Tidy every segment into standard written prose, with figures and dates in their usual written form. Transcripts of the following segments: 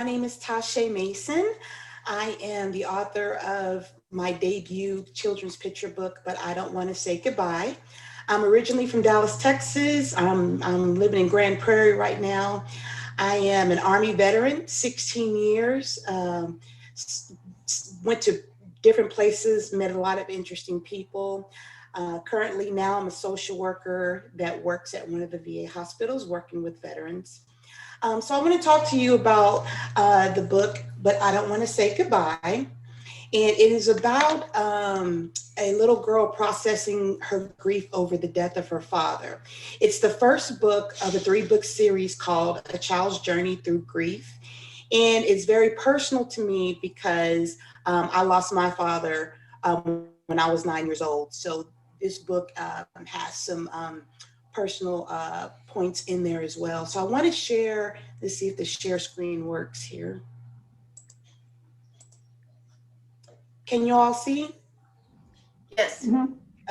name is Tasha Mason. I am the author of my debut children's picture book, But I Don't Want to Say Goodbye. I'm originally from Dallas, Texas. I'm living in Grand Prairie right now. I am an Army veteran, 16 years. Went to different places, met a lot of interesting people. Currently, now I'm a social worker that works at one of the VA hospitals working with veterans. So I want to talk to you about the book, But I Don't Want to Say Goodbye. And it is about a little girl processing her grief over the death of her father. It's the first book of a three-book series called A Child's Journey Through Grief. And it's very personal to me because I lost my father when I was 9 years old. So this book has some personal points in there as well. So I want to share, let's see if the share screen works here. Can you all see? Yes.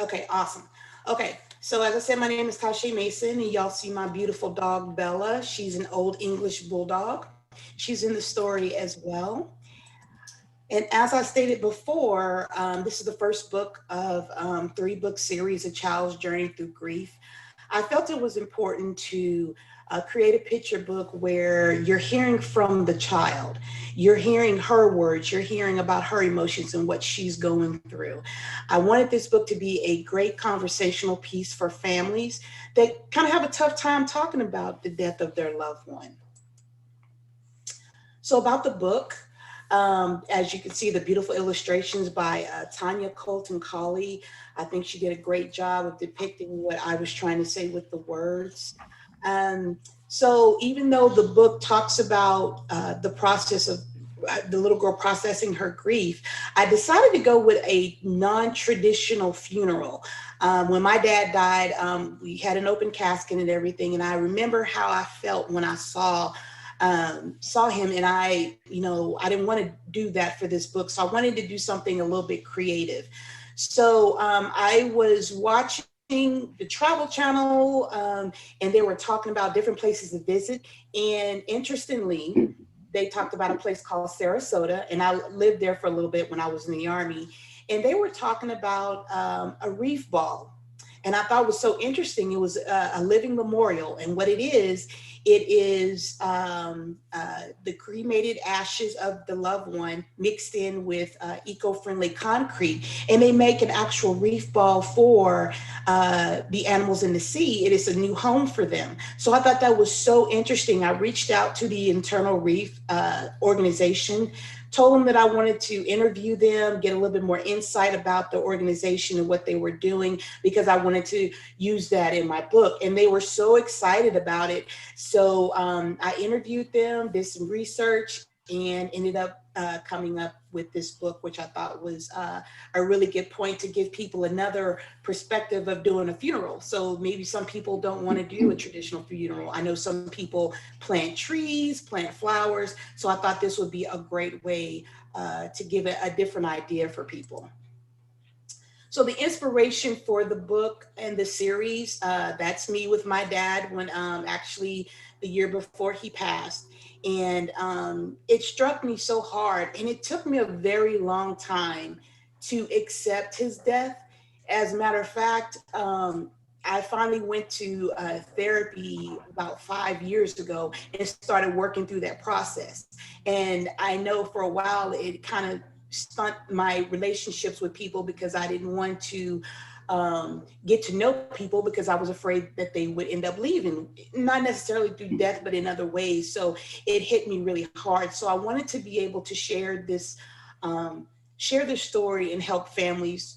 Okay, awesome. Okay, so as I said, my name is Tasha Mason, and y'all see my beautiful dog, Bella. She's an old English bulldog. She's in the story as well. And as I stated before, this is the first book of three-book series, A Child's Journey Through Grief. I felt it was important to create a picture book where you're hearing from the child. You're hearing her words. You're hearing about her emotions and what she's going through. I wanted this book to be a great conversational piece for families that kind of have a tough time talking about the death of their loved one. So about the book, as you can see, the beautiful illustrations by Tanya Colton Colley. I think she did a great job of depicting what I was trying to say with the words. Um, so even though the book talks about the process of the little girl processing her grief, I decided to go with a non-traditional funeral. When my dad died, we had an open casket and everything, and I remember how I felt when I saw him, and I didn't want to do that for this book, so I wanted to do something a little bit creative. So I was watching the Travel Channel, and they were talking about different places to visit, and interestingly, they talked about a place called Sarasota, and I lived there for a little bit when I was in the Army, and they were talking about a reef ball. And I thought it was so interesting. It was a living memorial. And what it is the cremated ashes of the loved one mixed in with eco-friendly concrete. And they make an actual reef ball for the animals in the sea. It is a new home for them. So I thought that was so interesting. I reached out to the Internal Reef organization, told them that I wanted to interview them, get a little bit more insight about the organization and what they were doing, because I wanted to use that in my book. And they were so excited about it. So I interviewed them, did some research, and ended up coming up with this book, which I thought was a really good point to give people another perspective of doing a funeral. So maybe some people don't want to do a traditional funeral. I know some people plant trees, plant flowers. So I thought this would be a great way to give it a different idea for people. So the inspiration for the book and the series, that's me with my dad when actually the year before he passed. And it struck me so hard. And it took me a very long time to accept his death. As a matter of fact, I finally went to therapy about 5 years ago and started working through that process. And I know for a while it kind of stunt my relationships with people because I didn't want to get to know people because I was afraid that they would end up leaving, not necessarily through death, but in other ways. So it hit me really hard. So I wanted to be able to share this story and help families,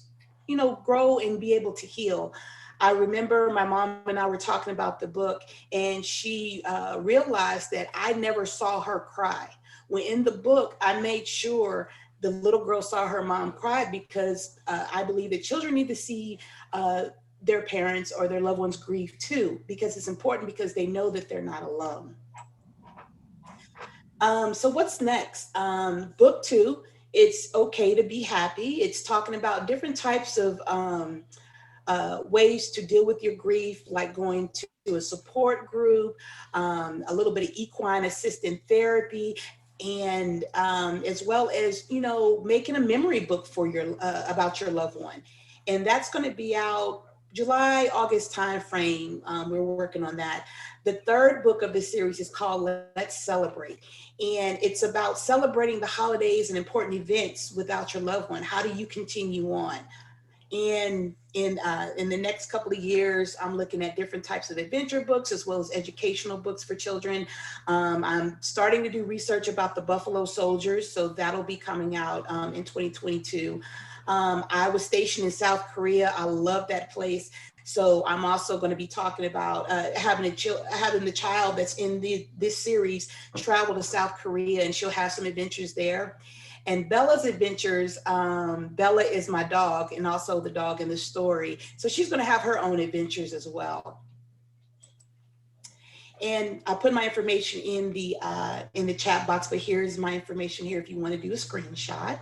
grow and be able to heal. I remember my mom and I were talking about the book, and she realized that I never saw her cry. When in the book, I made sure the little girl saw her mom cry because I believe that children need to see their parents or their loved ones grieve too, because it's important because they know that they're not alone. So what's next? Book two, it's okay to be happy. It's talking about different types of ways to deal with your grief, like going to a support group, a little bit of equine assistant therapy. and as well as, making a memory book for your about your loved one. And that's going to be out July, August timeframe. We're working on that. The third book of this series is called Let's Celebrate. And it's about celebrating the holidays and important events without your loved one. How do you continue on? And in the next couple of years, I'm looking at different types of adventure books as well as educational books for children. I'm starting to do research about the Buffalo Soldiers, so that'll be coming out in 2022. I was stationed in South Korea. I love that place. So I'm also going to be talking about having the child that's in this series travel to South Korea, and she'll have some adventures there. And Bella's adventures, Bella is my dog and also the dog in the story. So she's going to have her own adventures as well. And I put my information in the chat box, but here's my information here if you want to do a screenshot.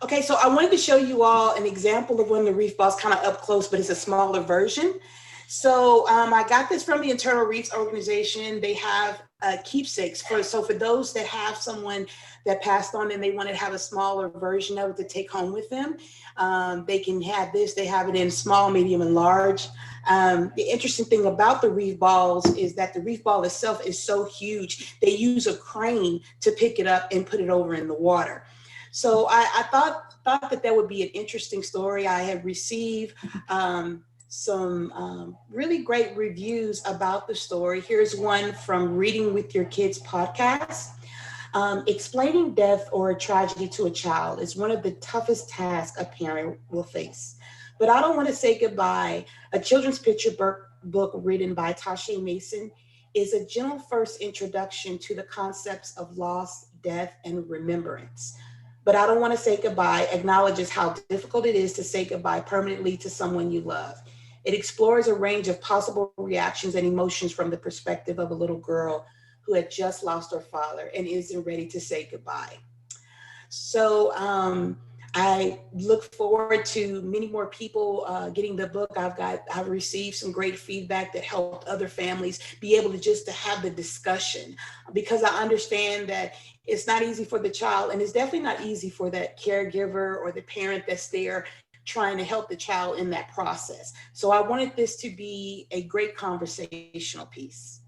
Okay, so I wanted to show you all an example of one of the reef balls kind of up close, but it's a smaller version. So I got this from the Internal Reefs organization. They have keepsakes for those that have someone that passed on and they want to have a smaller version of it to take home with them. They can have this. They have it in small, medium, and large. The interesting thing about the reef balls is that the reef ball itself is so huge. They use a crane to pick it up and put it over in the water. So I thought that that would be an interesting story. I have received some really great reviews about the story. Here's one from Reading with Your Kids podcast. Explaining death or a tragedy to a child is one of the toughest tasks a parent will face. But I don't want to say goodbye. A children's picture book written by Tasha Mason is a gentle first introduction to the concepts of loss, death, and remembrance. But I don't want to say goodbye acknowledges how difficult it is to say goodbye permanently to someone you love. It explores a range of possible reactions and emotions from the perspective of a little girl who had just lost her father and isn't ready to say goodbye. So I look forward to many more people getting the book. I've received some great feedback that helped other families be able to just to have the discussion, because I understand that it's not easy for the child, and it's definitely not easy for that caregiver or the parent that's there trying to help the child in that process. So I wanted this to be a great conversational piece.